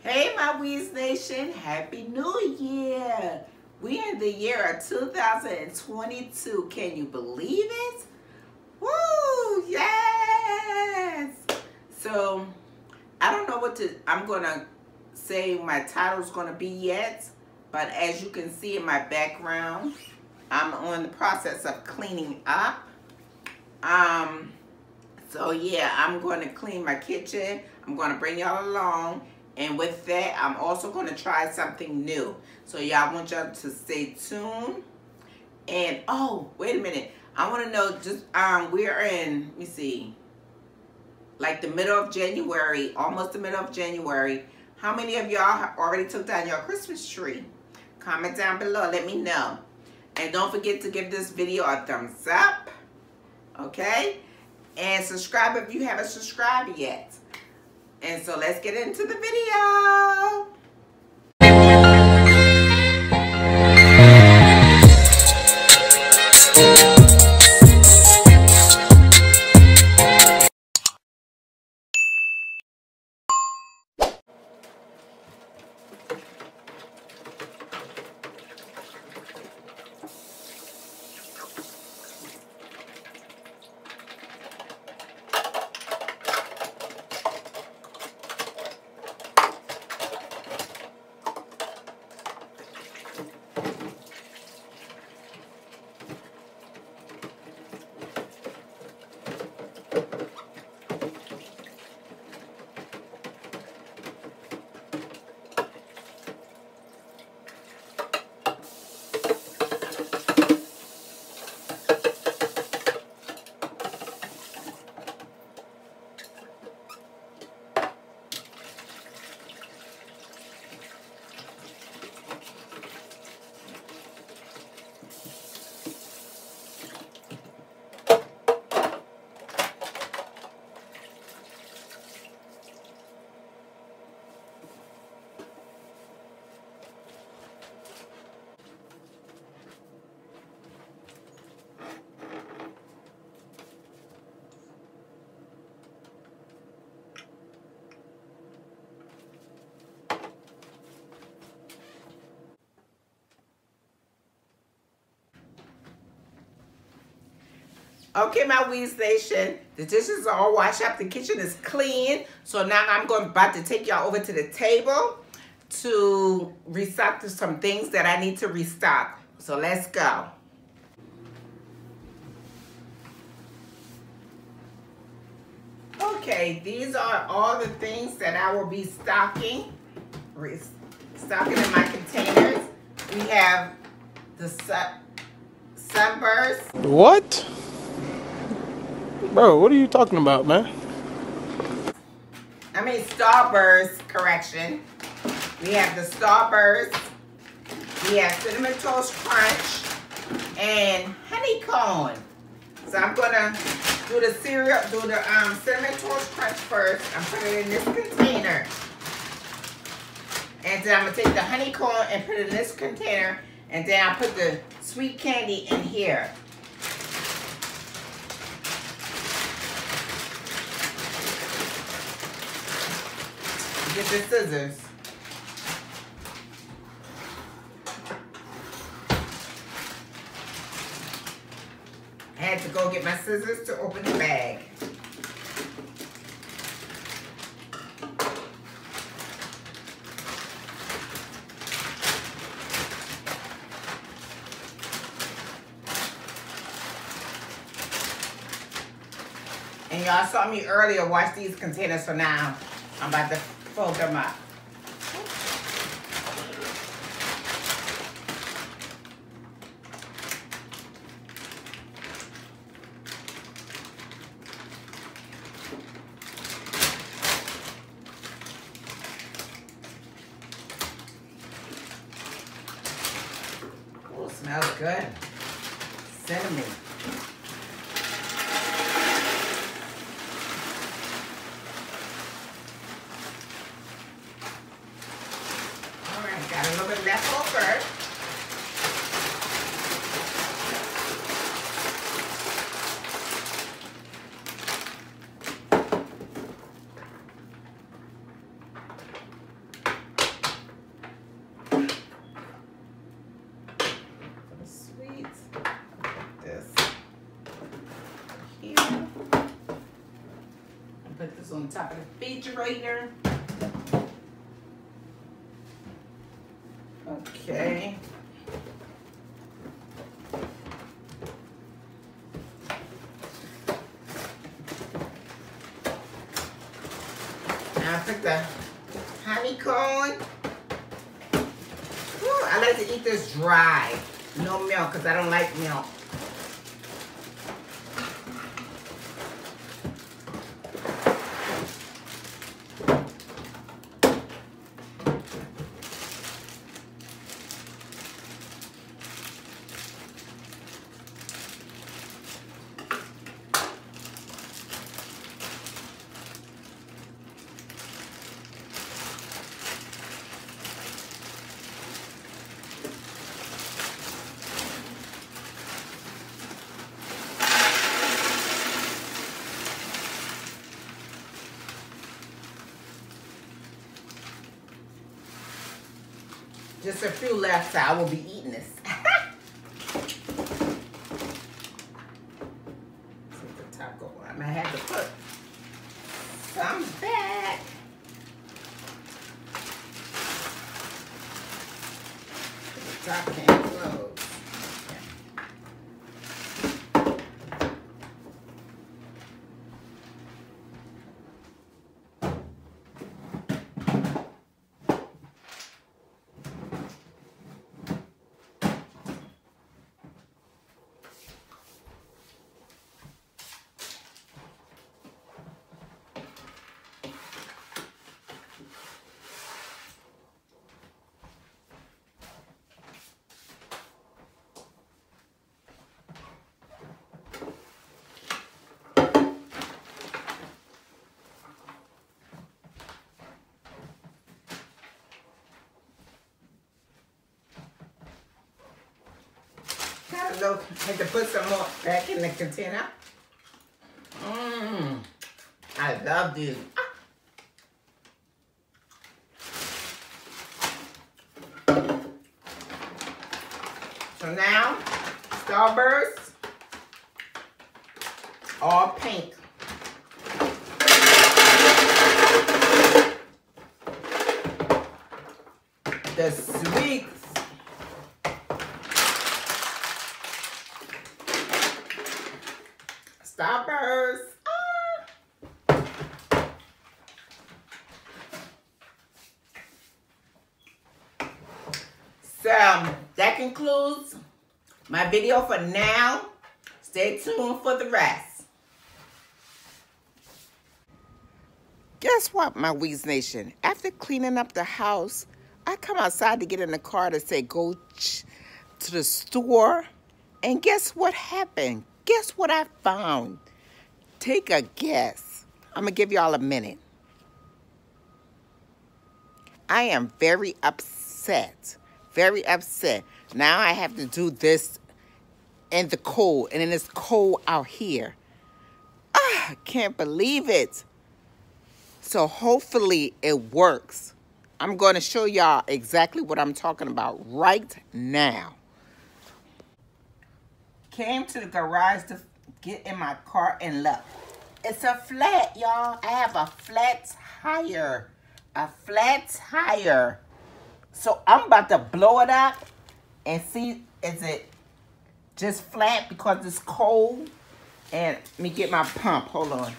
Hey, my Weezie Nation, Happy New Year. We're in the year of 2022. Can you believe it? Woo, yes. So, I don't know what I'm going to say my title's going to be yet. But as you can see in my background, I'm on the process of cleaning up. So yeah, I'm going to clean my kitchen. I'm going to bring y'all along. And with that, I'm also going to try something new. So y'all, want y'all to stay tuned. And oh, wait a minute. I want to know just, we're in, let me see, like the middle of January, almost the middle of January. How many of y'all already took down your Christmas tree? Comment down below, let me know. And don't forget to give this video a thumbs up, okay? And subscribe if you haven't subscribed yet. And so let's get into the video. Okay, my Weezie Nation, the dishes are all washed up. The kitchen is clean. So now I'm about to take y'all over to the table to restock some things that I need to restock. So let's go. Okay, these are all the things that I will be stocking in my containers. We have the sunburst. What? Bro, what are you talking about, man? I mean Starburst, correction. We have the Starburst. We have Cinnamon Toast Crunch and honeycomb. So I'm gonna do the Cinnamon Toast Crunch first. I'm putting it in this container. And then I'm gonna take the honeycomb and put it in this container. And then I'll put the sweet candy in here. Get the scissors. I had to go get my scissors to open the bag. And y'all saw me earlier wash these containers, so now I'm about to fold them up. Oh, it smells good. Cinnamon. Got a little bit left over. put this on top of the refrigerator. Okay. Now I put the honeycomb. Ooh, I like to eat this dry. No milk, because I don't like milk. Just a few left, so I will be eating this. Take the top go. I'm gonna have to put some back. The top can't close. Look, I had to put some more back in the container. I love these. So now, Starburst, all pink. The sweets. Starburst. So that concludes my video for now. Stay tuned for the rest. Guess what, my Weezie Nation? After cleaning up the house, I come outside to get in the car to say go to the store. And guess what happened? Guess what I found? Take a guess. I'm going to give y'all a minute. I am very upset. Very upset. Now I have to do this in the cold. And then it's cold out here. I can't believe it. So hopefully it works. I'm going to show y'all exactly what I'm talking about right now. Came to the garage to get in my car and look. It's a flat, y'all. I have a flat tire. A flat tire. So I'm about to blow it up and see, is it just flat because it's cold? And let me get my pump. Hold on.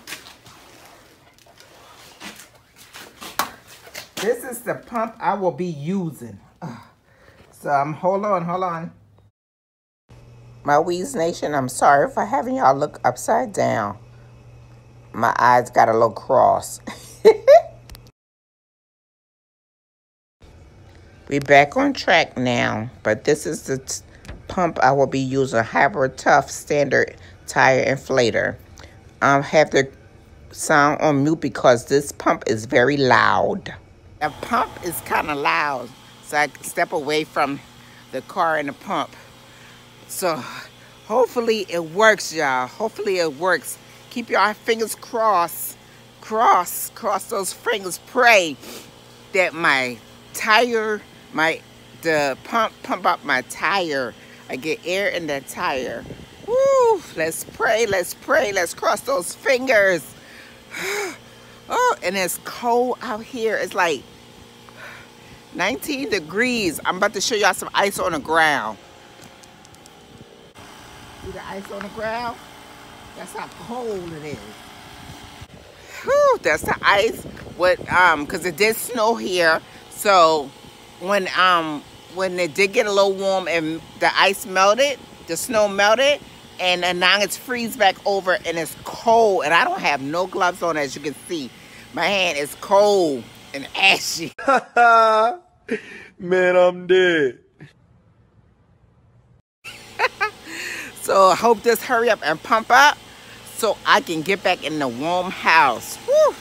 This is the pump I will be using. So hold on. My Weezie Nation, I'm sorry for having y'all look upside down. My eyes got a little cross. We're back on track now, but this is the pump I will be using. Hybrid Tough Standard Tire Inflator. I have the sound on mute because this pump is very loud. The pump is kind of loud, so I step away from the car and the pump. So hopefully it works, y'all. Hopefully it works. Keep your fingers crossed. Cross those fingers. Pray that my tire, the pump up my tire. I get air in the tire. Woo! Let's pray. Let's cross those fingers. and it's cold out here. It's like 19 degrees. I'm about to show y'all some ice on the ground. See the ice on the ground? That's how cold it is. Whew, that's the ice. Cause it did snow here. So when it did get a little warm and the ice melted, the snow melted, and now it's freeze back over and it's cold. And I don't have no gloves on, as you can see. My hand is cold and ashy. Man, I'm dead. So I hope this hurry up and pump up so I can get back in the warm house. Woo!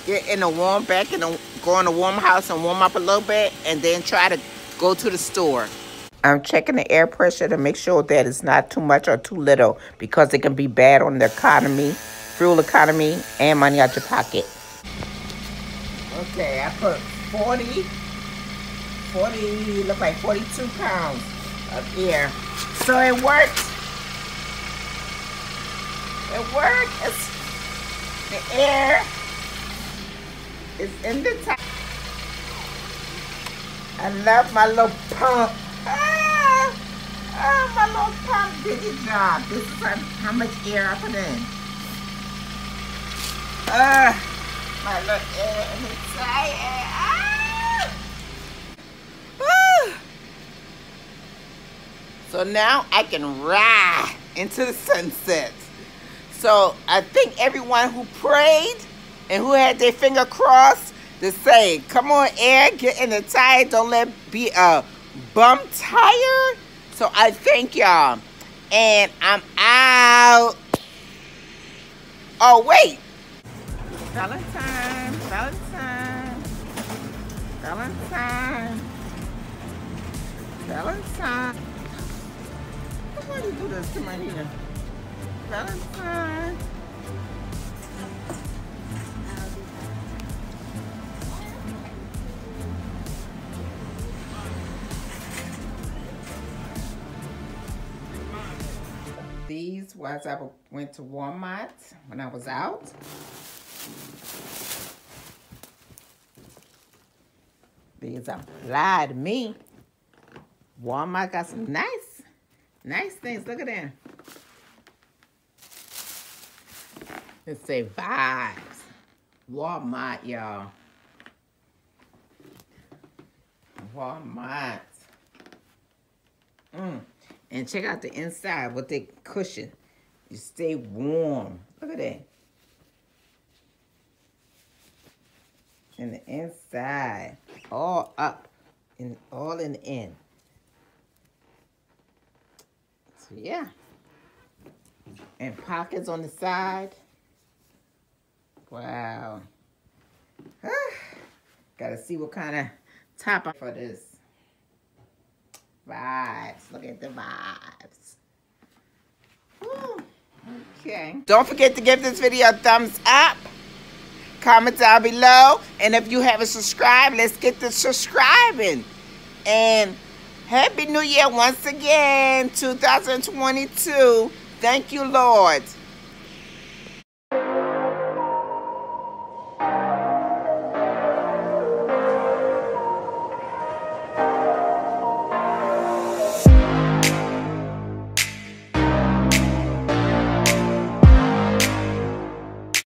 Get in the warm, go in the warm house and warm up a little bit, and then try to go to the store. I'm checking the air pressure to make sure that it's not too much or too little, because it can be bad on the economy, fuel economy, and money out your pocket. Okay, I put 40, look like 42 pounds of air. So it worked. It worked. The air is in the tank. I love my little pump. My little pump did the job. This is how much air I put in. My little air in the tire. So now I can ride into the sunset. So I think everyone who prayed and who had their finger crossed to say, come on, air, get in the tire. Don't let it be a bum tire. So I thank y'all. And I'm out. Oh, wait. Valentine. Why do you do this to my ear? Valentine. These was I went to Walmart when I was out. These apply to me. Walmart got some nice things. Look at them. It say vibes. Walmart, y'all. Walmart. And check out the inside with the cushion. You stay warm. Look at that. And the inside, all up and all in the end. So yeah. And pockets on the side. Wow. Gotta see what kind of top I for this. Vibes. Look at the vibes. Woo. Okay. Don't forget to give this video a thumbs up. Comment down below. And if you haven't subscribed, let's get to subscribing. And Happy New Year once again, 2022. Thank you, Lord.